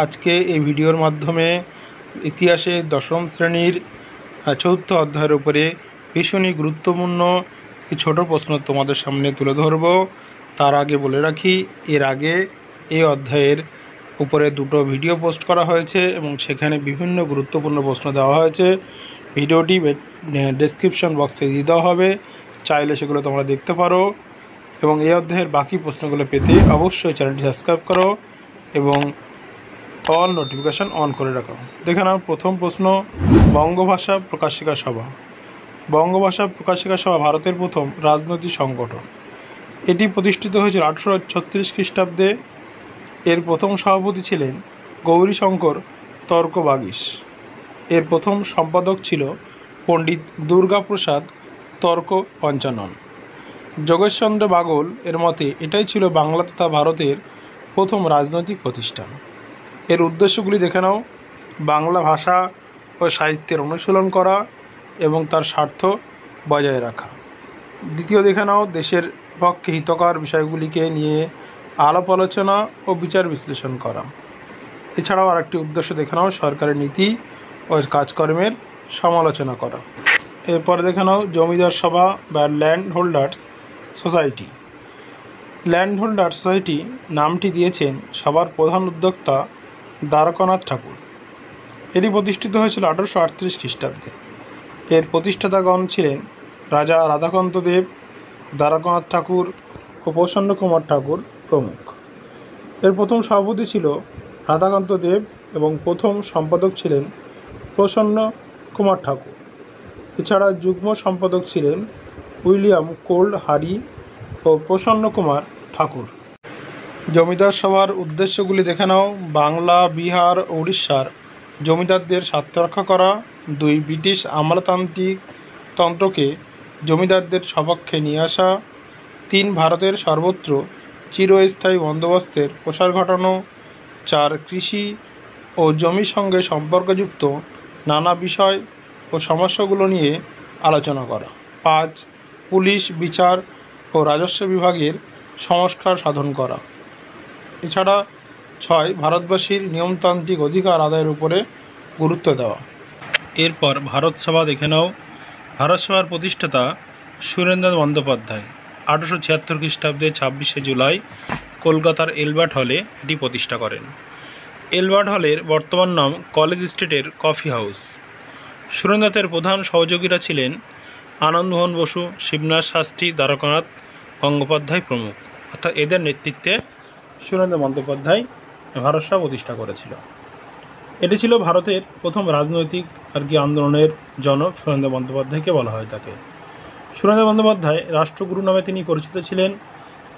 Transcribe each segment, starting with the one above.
আজকে এই ভিডিওর মাধ্যমে ইতিহাসে দশম শ্রেণীর চতুর্থ অধ্যায়ের উপরে ভীষণই গুরুত্বপূর্ণ ছোট প্রশ্ন তোমাদের সামনে তুলে ধরব। তার আগে বলে রাখি, এর আগে এই অধ্যায়ের উপরে দুটো ভিডিও পোস্ট করা হয়েছে এবং সেখানে বিভিন্ন গুরুত্বপূর্ণ প্রশ্ন দেওয়া হয়েছে। ভিডিওটি ডেসক্রিপশন বক্সে দিয়ে দেওয়া হবে, চাইলে সেগুলো তোমরা দেখতে পারো। এবং এই অধ্যায়ের বাকি প্রশ্নগুলো পেতে অবশ্যই চ্যানেলটি সাবস্ক্রাইব করো এবং অল নোটিফিকেশান অন করে রাখো। দেখে নাও প্রথম প্রশ্ন, বঙ্গভাষা প্রকাশিকা সভা। বঙ্গভাষা প্রকাশিকা সভা ভারতের প্রথম রাজনৈতিক সংগঠন। এটি প্রতিষ্ঠিত হয়েছিল 1836 খ্রিস্টাব্দে। এর প্রথম সভাপতি ছিলেন গৌরীশঙ্কর তর্কবাগীশ। এর প্রথম সম্পাদক ছিল পণ্ডিত দুর্গাপ্রসাদ তর্ক পঞ্চানন। যোগেশচন্দ্র বাগল এর মতে এটাই ছিল বাংলা তথা ভারতের প্রথম রাজনৈতিক প্রতিষ্ঠান। এর উদ্দেশ্যগুলি দেখে নাও, বাংলা ভাষা ও সাহিত্যের অনুশীলন করা এবং তার স্বার্থ বজায় রাখা। দ্বিতীয় দেখে নাও, দেশের পক্ষে হিতকর বিষয়গুলিকে নিয়ে আলাপ আলোচনা ও বিচার বিশ্লেষণ করা। এছাড়াও আরেকটি উদ্দেশ্য দেখে নাও, সরকারের নীতি ও কাজকর্মের সমালোচনা করা। এরপরে দেখে নাও, জমিদার সভা বা land holders society. Land holder society নামটি দিয়েছেন সবার প্রধান উদ্যোক্তা দ্বারকানাথ ঠাকুর। এটি প্রতিষ্ঠিত হয়েছিল 1838 খ্রিস্টাব্দে। এর প্রতিষ্ঠাতাগণ ছিলেন রাজা রাধাকান্ত দেব, দ্বারকানাথ ঠাকুর ও প্রসন্ন কুমার ঠাকুর প্রমুখ। এর প্রথম সভাপতি ছিল রাধাকান্ত দেব এবং প্রথম সম্পাদক ছিলেন প্রসন্ন কুমার ঠাকুর। এছাড়া যুগ্ম সম্পাদক ছিলেন উইলিয়াম কোল্ড হারি ও প্রসন্ন কুমার ঠাকুর। জমিদার সভার উদ্দেশ্যগুলি দেখে নাও, বাংলা, বিহার ও উড়িষ্যার জমিদারদের স্বার্থ রক্ষা করা। 2. ব্রিটিশ আমলাতান্ত্রিক তন্ত্রকে জমিদারদের সপক্ষে নিয়ে আসা। 3. ভারতের সর্বত্র চিরস্থায়ী বন্দোবস্তের প্রসার ঘটানো। 4. কৃষি ও জমির সঙ্গে সম্পর্কযুক্ত নানা বিষয় ও সমস্যাগুলো নিয়ে আলোচনা করা। 5. পুলিশ, বিচার ও রাজস্ব বিভাগের সংস্কার সাধন করা। এছাড়া 6. ভারতবাসীর নিয়মতান্ত্রিক অধিকার আদায়ের উপরে গুরুত্ব দেওয়া। এরপর ভারত সভা দেখে নাও। ভারত সভার প্রতিষ্ঠাতা সুরেন্দ্রনাথ বন্দ্যোপাধ্যায় 1876 খ্রিস্টাব্দে 26শে জুলাই কলকাতার এলবার্ট হলে এটি প্রতিষ্ঠা করেন। এলবার্ট হলের বর্তমান নাম কলেজ স্ট্রিটের কফি হাউস। সুরেন্দ্রনাথের প্রধান সহযোগীরা ছিলেন আনন্দমোহন বসু, শিবনাথ শাস্ত্রী, দ্বারকানাথ গঙ্গোপাধ্যায় প্রমুখ। অর্থাৎ এদের নেতৃত্বে সুরেন্দ্র বন্দ্যোপাধ্যায় ভারত সভা প্রতিষ্ঠা করেছিল। এটি ছিল ভারতের প্রথম রাজনৈতিক আন্দোলনের জনক সুরেন্দ্র বন্দ্যোপাধ্যায়কে বলা হয় থাকে। সুরেন্দ্র বন্দ্যোপাধ্যায় রাষ্ট্রগুরু নামে তিনি পরিচিত ছিলেন।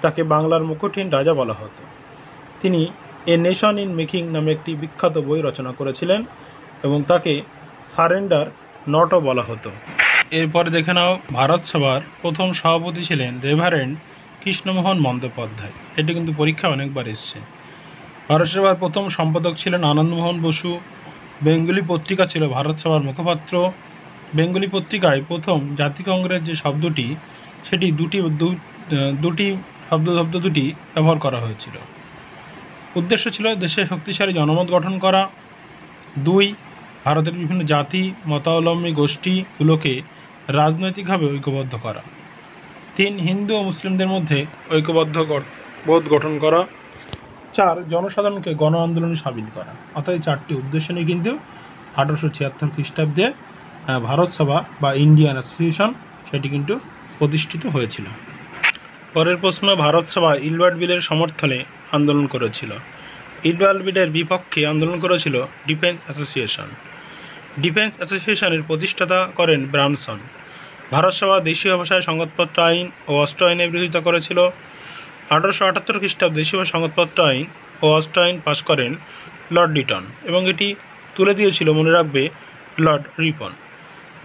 তাকে বাংলার মুকুটহীন রাজা বলা হতো। তিনি এ নেশন ইন মেকিং নামে একটি বিখ্যাত বই রচনা করেছিলেন এবং তাকে সারেন্ডার নটও বলা হতো। এরপরে দেখে নাও, ভারত সভার প্রথম সভাপতি ছিলেন রেভারেন্ড কৃষ্ণমোহন বন্দ্যোপাধ্যায়। এটি কিন্তু পরীক্ষা অনেকবার এসছে। ভারত সভার প্রথম সম্পাদক ছিলেন আনন্দমোহন বসু। বেঙ্গলি পত্রিকা ছিল ভারত সভার মুখপাত্র। বেঙ্গলি পত্রিকায় প্রথম জাতীয় কংগ্রেস যে শব্দটি, সেটি দুটি শব্দ দুটি ব্যবহার করা হয়েছিল। উদ্দেশ্য ছিল দেশে শক্তিশালী জনমত গঠন করা। 2. ভারতের বিভিন্ন জাতি মতাবলম্বী গোষ্ঠীগুলোকে রাজনৈতিকভাবে ঐক্যবদ্ধ করা। 3. হিন্দু ও মুসলিমদের মধ্যে ঐক্যবদ্ধ বোধ গঠন করা। 4. জনসাধারণকে গণ আন্দোলনে সামিল করা। অর্থাৎ এই 4টি উদ্দেশ্য নিয়ে কিন্তু 1876 খ্রিস্টাব্দে ভারত সভা বা ইন্ডিয়ান অ্যাসোসিয়েশন সেটি কিন্তু প্রতিষ্ঠিত হয়েছিল। পরের প্রশ্ন, ভারত সভা ইলবার্ট বিলের সমর্থনে আন্দোলন করেছিল। ইলবার্ট বিলের বিপক্ষে আন্দোলন করেছিল ডিফেন্স অ্যাসোসিয়েশন। ডিফেন্স অ্যাসোসিয়েশনের প্রতিষ্ঠাতা করেন ব্রানসন। ভারত সভা দেশীয় ভাষায় সংবাদপত্র আইন ও অস্ত্র আইনের বিরোধিতা করেছিল। 1878 খ্রিস্টাব্দে দেশীয় সংবাদপত্র আইন ও অস্ত্র আইন পাশ করেন লর্ড লিটন এবং এটি তুলে দিয়েছিল, মনে রাখবে, লর্ড রিপন।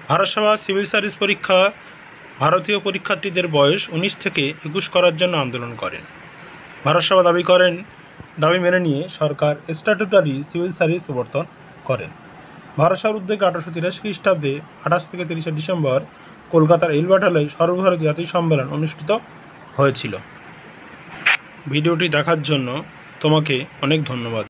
ভারত সভা সিভিল সার্ভিস পরীক্ষা ভারতীয় পরীক্ষার্থীদের বয়স 19 থেকে 21 করার জন্য আন্দোলন করেন। ভারত সভা দাবি মেনে নিয়ে সরকার স্ট্যাটুটারি সিভিল সার্ভিস প্রবর্তন করেন। ভারত সভার উদ্যোগে 1883 খ্রিস্টাব্দে 28 থেকে 30 ডিসেম্বর কলকাতার এলবার্ট হলে সর্বভারতীয় জাতীয় সম্মেলন অনুষ্ঠিত হয়েছিল। ভিডিওটি দেখার জন্য তোমাকে অনেক ধন্যবাদ।